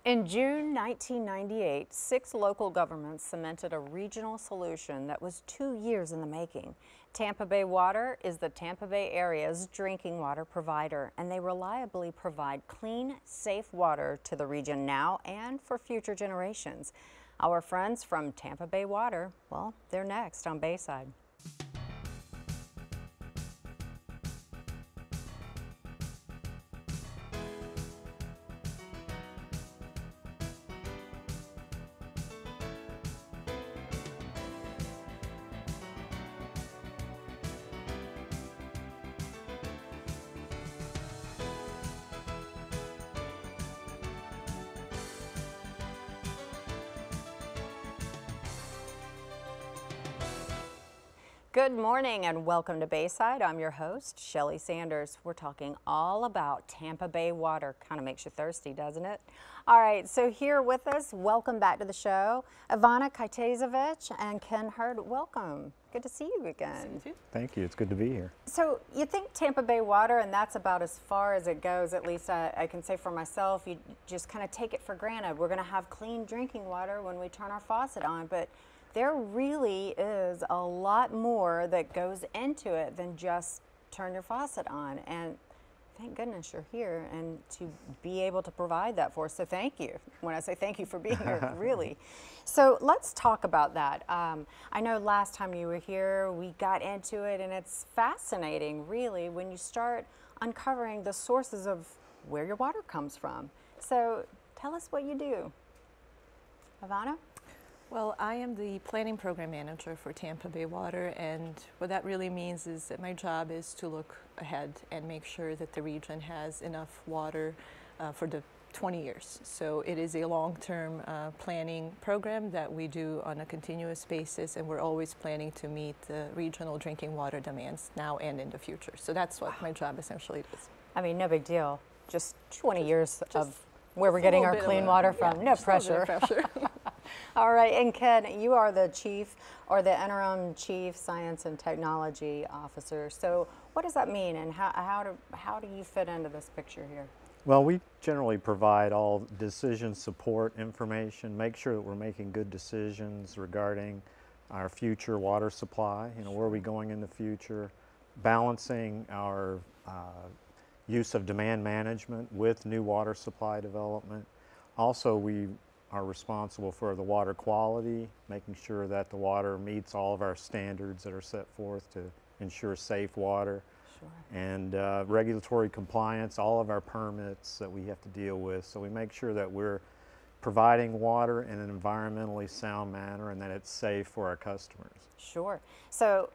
In June 1998, 6 local governments cemented a regional solution that was 2 years in the making. Tampa Bay Water is the Tampa Bay area's drinking water provider, and they reliably provide clean, safe water to the region now and for future generations. Our friends from Tampa Bay Water, well, they're next on Bayside. Good morning and welcome to Bayside. I'm your host, Shelly Sanders. We're talking all about Tampa Bay Water. Kind of makes you thirsty, doesn't it? All right, so here with us, welcome back to the show, Ivana Kajtazevich and Ken Hurd. Welcome. Good to see you again. Thank you. It's good to be here. So you think Tampa Bay Water, and that's about as far as it goes, at least I can say for myself, you just kind of take it for granted. We're going to have clean drinking water when we turn our faucet on, but there really is a lot more that goes into it than just turn your faucet on. And thank goodness you're here and to be able to provide that for us. So thank you. When I say thank you for being here, really. So let's talk about that. I know last time you were here, we got into it, and it's fascinating, really, when you start uncovering the sources of where your water comes from. So tell us what you do. Ivana? Well, I am the planning program manager for Tampa Bay Water, and what that really means is that my job is to look ahead and make sure that the region has enough water for the 20 years. So it is a long-term planning program that we do on a continuous basis, and we're always planning to meet the regional drinking water demands now and in the future. So that's what my job essentially is. I mean, no big deal. Just 20 years of where we're getting our clean water from. Yeah, no pressure. All right, and Ken, you are the chief or the interim chief science and technology officer. So what does that mean, and how do you fit into this picture here? Well, we generally provide all decision support information, make sure that we're making good decisions regarding our future water supply, where are we going in the future, balancing our use of demand management with new water supply development. Also, we are responsible for the water quality, making sure that the water meets all of our standards that are set forth to ensure safe water. Sure. And regulatory compliance, all of our permits that we have to deal with. So we make sure that we're providing water in an environmentally sound manner and that it's safe for our customers. Sure. So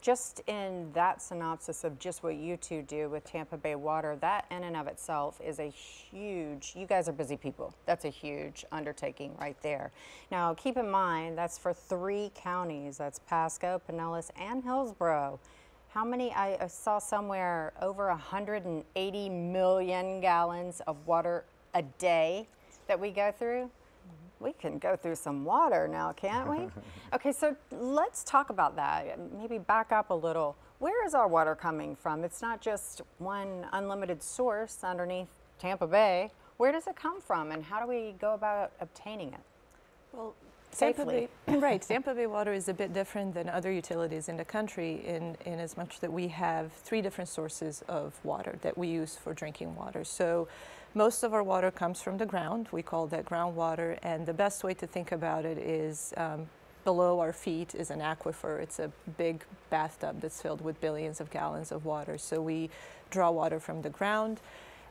just in that synopsis of just what you two do with Tampa Bay Water, that in and of itself is a huge, you guys are busy people. That's a huge undertaking right there. Now keep in mind, that's for 3 counties. That's Pasco, Pinellas, and Hillsborough. How many, I saw somewhere over 180 million gallons of water a day that we go through. We can go through some water now, can't we? Okay, so let's talk about that. Maybe back up a little. Where is our water coming from? It's not just one unlimited source underneath Tampa Bay. Where does it come from, and how do we go about obtaining it? Well, safely. Tampa Bay Water is a bit different than other utilities in the country in as much that we have 3 different sources of water that we use for drinking water. So most of our water comes from the ground. We call that groundwater, and the best way to think about it is below our feet is an aquifer. It's a big bathtub that's filled with billions of gallons of water. So we draw water from the ground.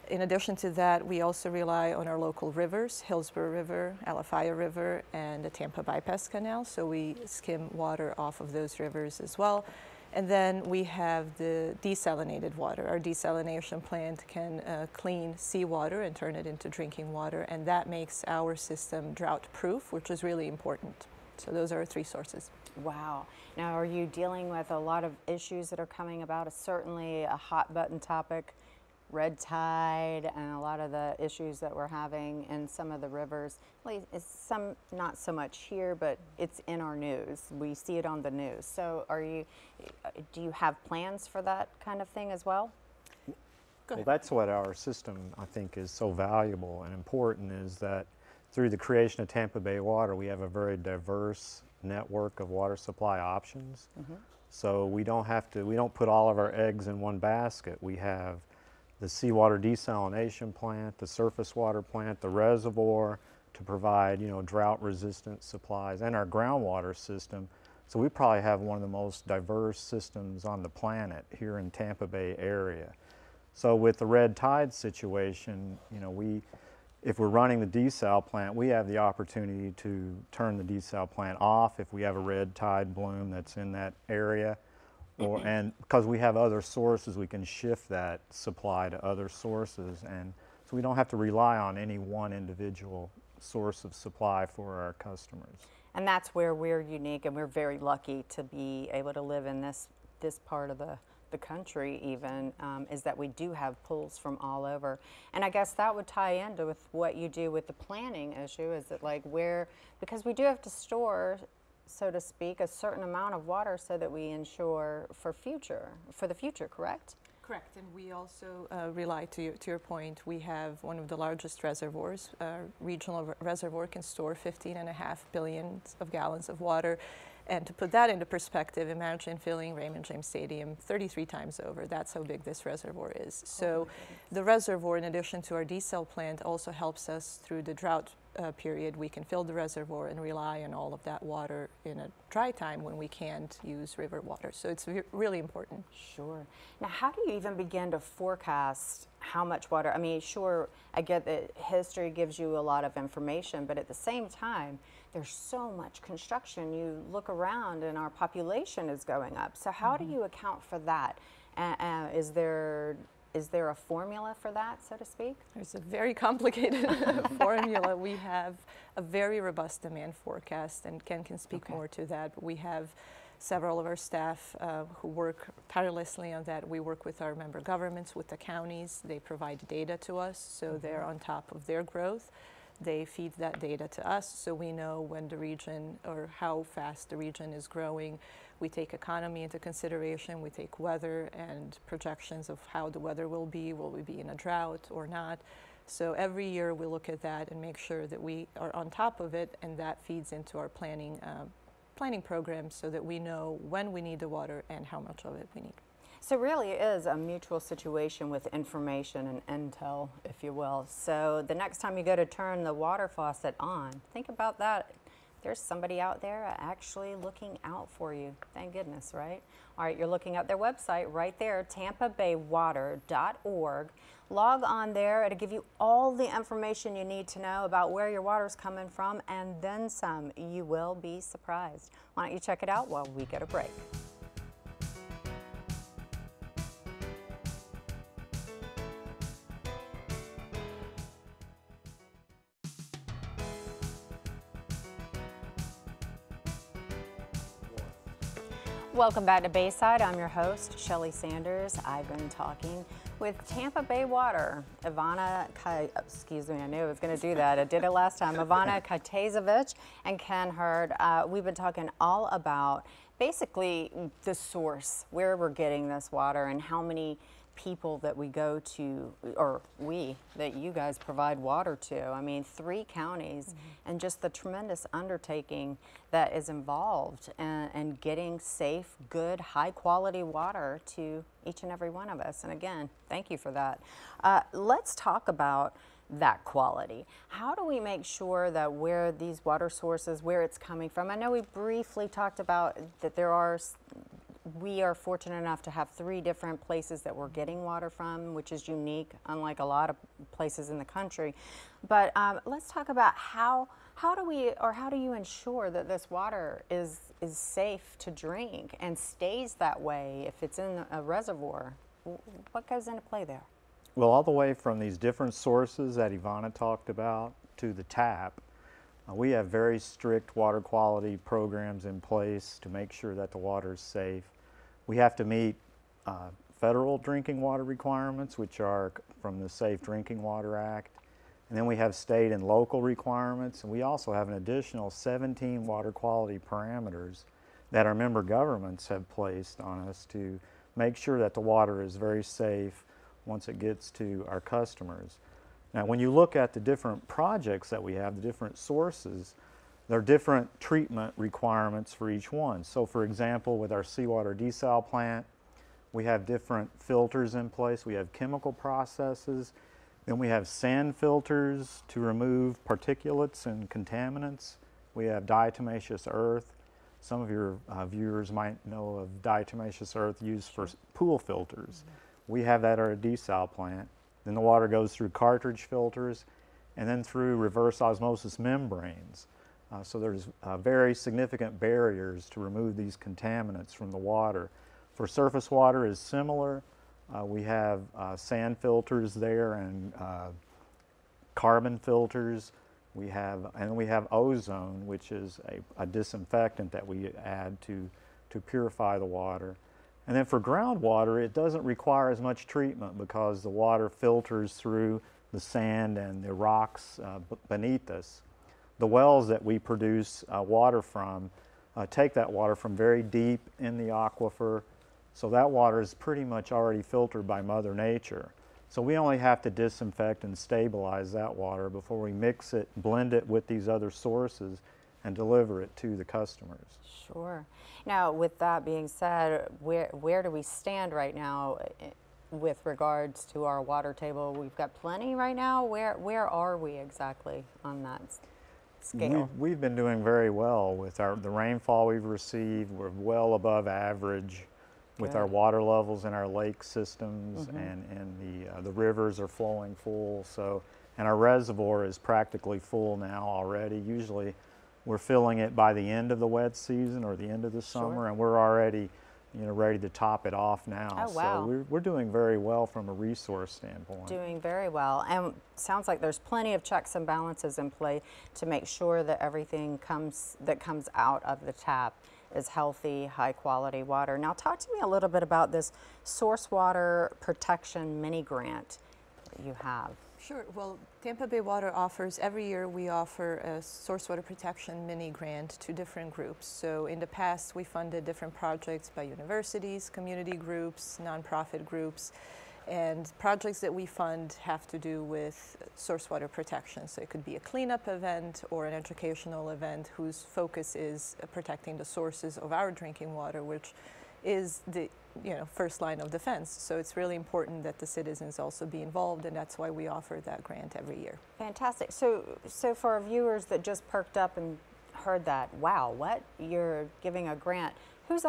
In addition to that, we also rely on our local rivers, Hillsborough River, Alafaya River, and the Tampa Bypass Canal. So we skim water off of those rivers as well. And then we have the desalinated water. Our desalination plant can clean seawater and turn it into drinking water, and that makes our system drought-proof, which is really important. So those are our 3 sources. Wow. Now, are you dealing with a lot of issues that are coming about? It's certainly a hot-button topic, red tide, and a lot of the issues that we're having in some of the rivers. It's some not so much here, but it's in our news. We see it on the news. So do you have plans for that kind of thing as well? Go Well, ahead. that's what our system, I think, is so valuable and important, is that through the creation of Tampa Bay Water, we have a very diverse network of water supply options. So we don't put all of our eggs in one basket. We have the seawater desalination plant, the surface water plant, the reservoir to provide, drought-resistant supplies, and our groundwater system. So we probably have one of the most diverse systems on the planet here in Tampa Bay area. So with the red tide situation, if we're running the desal plant, we have the opportunity to turn the desal plant off if we have a red tide bloom that's in that area. And because we have other sources, we can shift that supply to other sources, and so we don't have to rely on any one individual source of supply for our customers. And that's where we're unique, and we're very lucky to be able to live in this part of the country even, is that we do have pulls from all over. And I guess that would tie into with what you do with the planning issue, is that because we do have to store, so to speak, a certain amount of water so that we ensure for the future, correct? Correct, and we also rely, to your point, we have one of the largest reservoirs. Our regional reservoir can store 15.5 billion of gallons of water. And to put that into perspective, imagine filling Raymond James Stadium 33 times over. That's how big this reservoir is. So the reservoir, in addition to our desal plant, also helps us through the drought period. We can fill the reservoir and rely on all of that water in a dry time when we can't use river water. So it's really important. Sure. Now, how do you even begin to forecast how much water? I mean, sure, I get that history gives you a lot of information, but at the same time, there's so much construction. You look around and our population is going up. So how do you account for that? Is there a formula for that, so to speak? There's a very complicated formula. We have a very robust demand forecast, and Ken can speak more to that. But we have several of our staff who work tirelessly on that. We work with our member governments, with the counties. They provide data to us, so they're on top of their growth. They feed that data to us, so we know when the region, or how fast the region is growing. We take economy into consideration, we take weather and projections of how the weather will be we be in a drought or not? So every year we look at that and make sure that we are on top of it, and that feeds into our planning programs so that we know when we need the water and how much of it we need. So really it is a mutual situation with information and intel, if you will. So the next time you go to turn the water faucet on, think about that. There's somebody out there actually looking out for you. Thank goodness, right? All right, you're looking at their website right there, tampabaywater.org. Log on there. It'll give you all the information you need to know about where your water's coming from, and then some. You will be surprised. Why don't you check it out while we get a break? Welcome back to Bayside. I'm your host, Shelly Sanders. I've been talking with Tampa Bay Water, excuse me, I knew I was going to do that. I did it last time. Ivana Kajtazevich and Ken Hurd. We've been talking all about basically the source, where we're getting this water, and how many people that we go to, or that you guys provide water to. I mean, 3 counties, and just the tremendous undertaking that is involved in getting safe, good, high quality water to each and every one of us. And again, thank you for that. Let's talk about that quality. How do we make sure that where these water sources, where it's coming from? I know we briefly talked about that we are fortunate enough to have 3 different places that we're getting water from, which is unique, unlike a lot of places in the country. But let's talk about how do you ensure that this water is safe to drink and stays that way if it's in a reservoir? What goes into play there? Well, all the way from these different sources that Ivana talked about to the tap, we have very strict water quality programs in place to make sure that the water is safe. We have to meet federal drinking water requirements, which are from the Safe Drinking Water Act. And then we have state and local requirements. And we also have an additional 17 water quality parameters that our member governments have placed on us to make sure that the water is very safe once it gets to our customers. Now, when you look at the different projects that we have, the different sources, there are different treatment requirements for each one. So, for example, with our seawater desal plant, we have different filters in place. We have chemical processes. Then we have sand filters to remove particulates and contaminants. We have diatomaceous earth. Some of your viewers might know of diatomaceous earth used for pool filters. We have that at our desal plant. Then the water goes through cartridge filters and then through reverse osmosis membranes. So there's very significant barriers to remove these contaminants from the water. For surface water is similar. We have sand filters there and carbon filters. We have ozone, which is a disinfectant that we add to purify the water. And then for groundwater, it doesn't require as much treatment because the water filters through the sand and the rocks beneath us. The wells that we produce water from take that water from very deep in the aquifer, so that water is pretty much already filtered by Mother Nature. So we only have to disinfect and stabilize that water before we mix it, blend it with these other sources, and deliver it to the customers. Sure. Now, with that being said, where do we stand right now with regards to our water table? We've got plenty right now. Where are we exactly on that scale? We've been doing very well with the rainfall we've received. We're well above average with our water levels in our lake systems, and the rivers are flowing full. So, and our reservoir is practically full now already. Usually we're filling it by the end of the wet season or the end of the summer, and we're already ready to top it off now. Oh, wow. So we're doing very well from a resource standpoint. Doing very well, and sounds like there's plenty of checks and balances in play to make sure that everything that comes out of the tap is healthy, high quality water. Now talk to me a little bit about this source water protection mini grant that you have. Sure. Well, Tampa Bay Water offers, every year we offer a source water protection mini grant to different groups. So in the past we funded different projects by universities, community groups, nonprofit groups, and projects that we fund have to do with source water protection. So it could be a cleanup event or an educational event whose focus is protecting the sources of our drinking water, which is the first line of defense. So it's really important that the citizens also be involved, and that's why we offer that grant every year. Fantastic. So for our viewers that just perked up and heard that, wow, what? You're giving a grant. Who's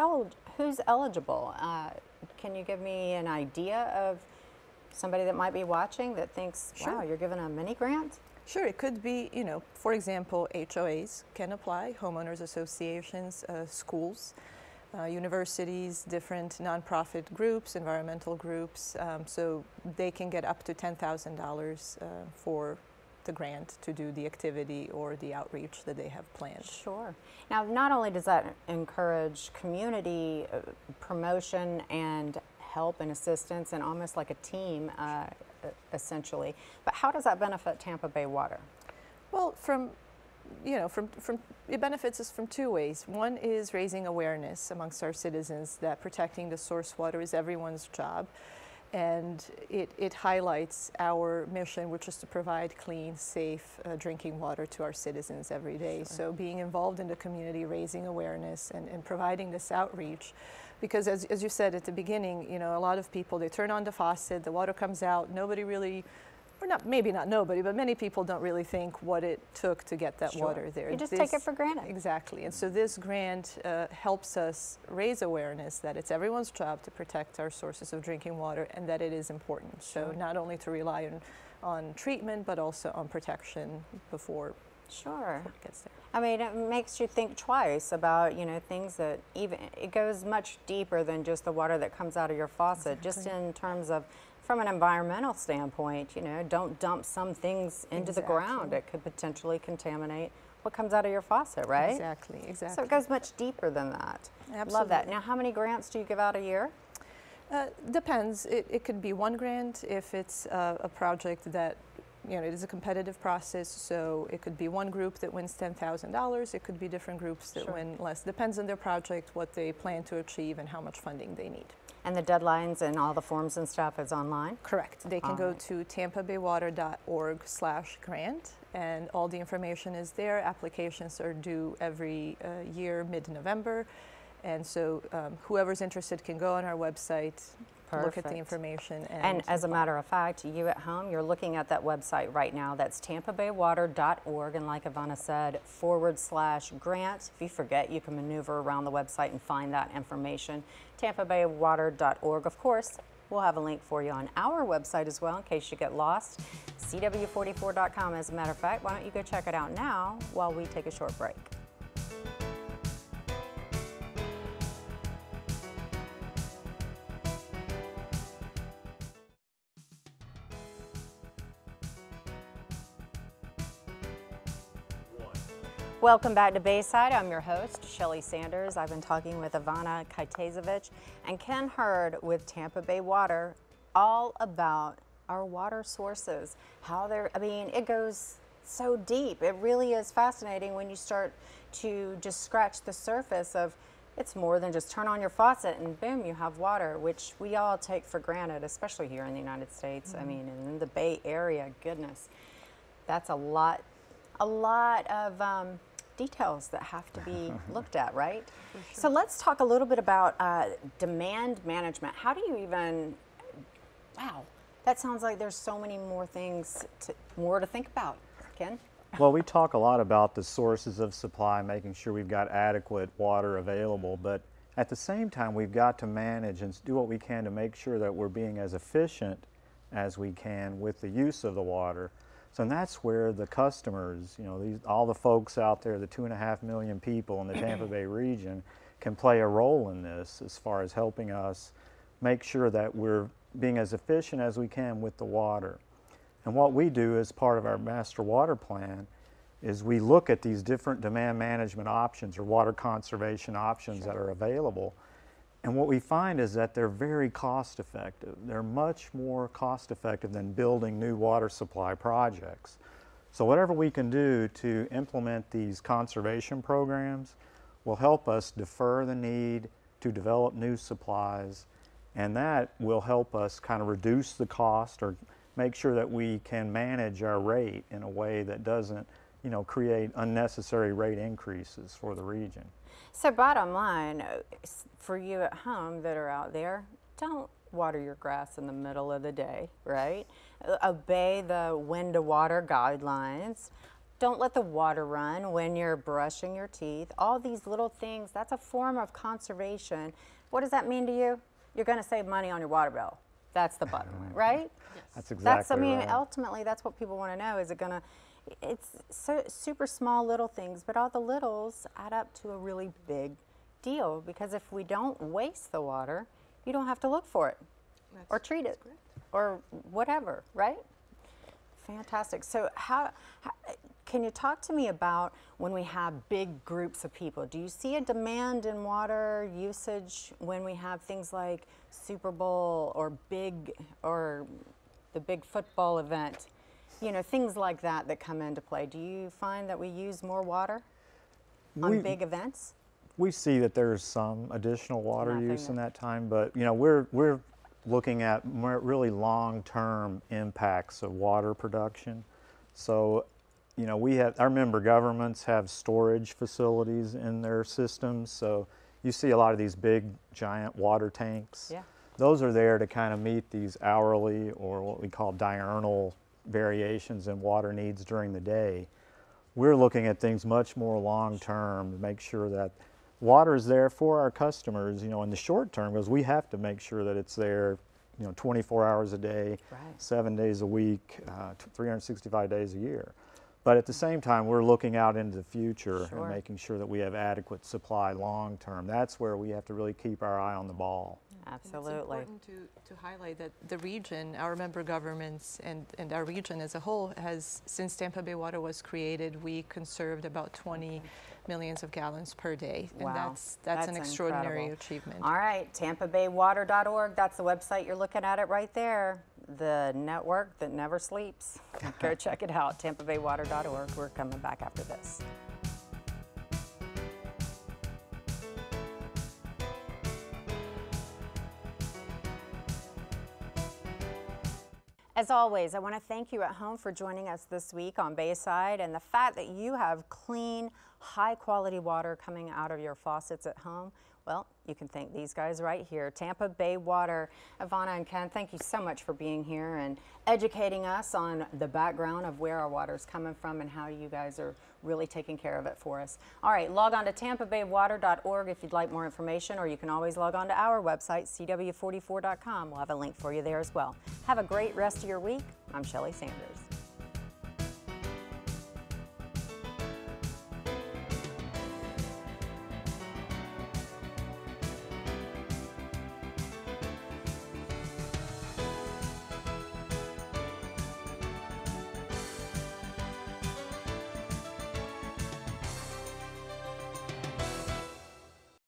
eligible? Can you give me an idea of somebody that might be watching that thinks, wow, you're giving a mini grant? Sure, it could be, for example, HOAs can apply, homeowners associations, schools, universities, different nonprofit groups, environmental groups, so they can get up to $10,000 for the grant to do the activity or the outreach that they have planned. Sure. Now, not only does that encourage community promotion and help and assistance and almost like a team, essentially, but how does that benefit Tampa Bay Water? Well, it benefits us from two ways. One is raising awareness amongst our citizens that protecting the source water is everyone's job. And it highlights our mission, which is to provide clean, safe drinking water to our citizens every day. Sure. So being involved in the community, raising awareness and providing this outreach. Because as you said at the beginning, a lot of people, they turn on the faucet, the water comes out, nobody really, or not, maybe not nobody, but many people don't really think what it took to get that water there. You just take it for granted. Exactly. And so this grant helps us raise awareness that it's everyone's job to protect our sources of drinking water and that it is important. So not only to rely on treatment, but also on protection before it gets there. I mean, it makes you think twice about, things that it goes much deeper than just the water that comes out of your faucet, just in terms of, from an environmental standpoint, don't dump some things into the ground. It could potentially contaminate what comes out of your faucet, right? Exactly. So it goes much deeper than that. Absolutely. Love that. Now, how many grants do you give out a year? Depends. It could be one grant if it's a project that you know, it is a competitive process, so it could be one group that wins $10,000, it could be different groups that Sure. win less. Depends on their project, what they plan to achieve, and how much funding they need. And the deadlines and all the forms and stuff is online? Correct. They can All go right. to tampabaywater.org/grant, and all the information is there. Applications are due every year, mid-November, and so whoever's interested can go on our website, look at the Perfect. information. And as a matter of fact, you at home, you're looking at that website right now. That's tampabaywater.org. And like Ivana said, /grant. If you forget, you can maneuver around the website and find that information. tampabaywater.org. Of course, we'll have a link for you on our website as well in case you get lost. CW44.com. As a matter of fact, why don't you go check it out now while we take a short break. Welcome back to Bayside. I'm your host, Shelly Sanders. I've been talking with Ivana Kajtazevich and Ken Hurd with Tampa Bay Water all about our water sources. How they're, I mean, it goes so deep. It really is fascinating when you start to just scratch the surface of it's more than just turn on your faucet and boom, you have water, which we all take for granted, especially here in the United States. I mean, in the Bay Area, goodness, that's a lot of details that have to be looked at, right? Sure. So let's talk a little bit about demand management. How do you even, wow, that sounds like there's so many more things, more to think about. Ken? Well, we talk a lot about the sources of supply, making sure we've got adequate water available, but at the same time, we've got to manage and do what we can to make sure that we're being as efficient as we can with the use of the water. So and that's where the customers, you know, all the folks out there, the 2.5 million people in the Tampa Bay region, can play a role in this as far as helping us make sure that we're being as efficient as we can with the water. And what we do as part of our master water plan is we look at these different demand management options or water conservation options that are available. And what we find is that they're very cost effective. They're much more cost effective than building new water supply projects. So whatever we can do to implement these conservation programs will help us defer the need to develop new supplies, and that will help us kind of reduce the cost or make sure that we can manage our rate in a way that doesn't, you know, create unnecessary rate increases for the region. So bottom line, for you at home that are out there, don't water your grass in the middle of the day, right? Obey the when to water guidelines. Don't let the water run when you're brushing your teeth. All these little things, that's a form of conservation. What does that mean to you? You're going to save money on your water bill. That's the bottom line, right? Yes. That's exactly I mean, right. ultimately, that's what people want to know. Is it going to, it's so super small little things, but all the littles add up to a really big deal, because if we don't waste the water, you don't have to look for it or treat it or whatever, right? Fantastic. So how can you talk to me about when we have big groups of people? Do you see a demand in water usage when we have things like Super Bowl or the big football event? You know, things like that come into play. Do you find that we use more water on big events? We see that there's some additional water use in that time, but you know, we're looking at really long-term impacts of water production. So, you know, our member governments have storage facilities in their systems. So you see a lot of these big, giant water tanks. Yeah. Those are there to kind of meet these hourly or what we call diurnal variations in water needs during the day. We're looking at things much more long-term to make sure that water is there for our customers, you know, in the short term, because we have to make sure that it's there, you know, 24 hours a day, 7 days a week, 365 days a year. But at the same time, we're looking out into the future and making sure that we have adequate supply long term. That's where we have to really keep our eye on the ball. Absolutely. It's important to highlight that the region, our member governments and our region as a whole has, since Tampa Bay Water was created, we conserved about 20 millions of gallons per day. Wow. And that's an extraordinary incredible achievement. All right, tampabaywater.org, that's the website. You're looking at it right there. the network that never sleeps. Go check it out, tampabaywater.org. We're coming back after this. As always, I want to thank you at home for joining us this week on Bayside, and the fact that you have clean, high-quality water coming out of your faucets at home. Well, you can thank these guys right here, Tampa Bay Water. Ivana and Ken, thank you so much for being here and educating us on the background of where our water is coming from and how you guys are really taking care of it for us. All right, log on to tampabaywater.org if you'd like more information, or you can always log on to our website, cw44.com. We'll have a link for you there as well. Have a great rest of your week. I'm Shelley Sanders.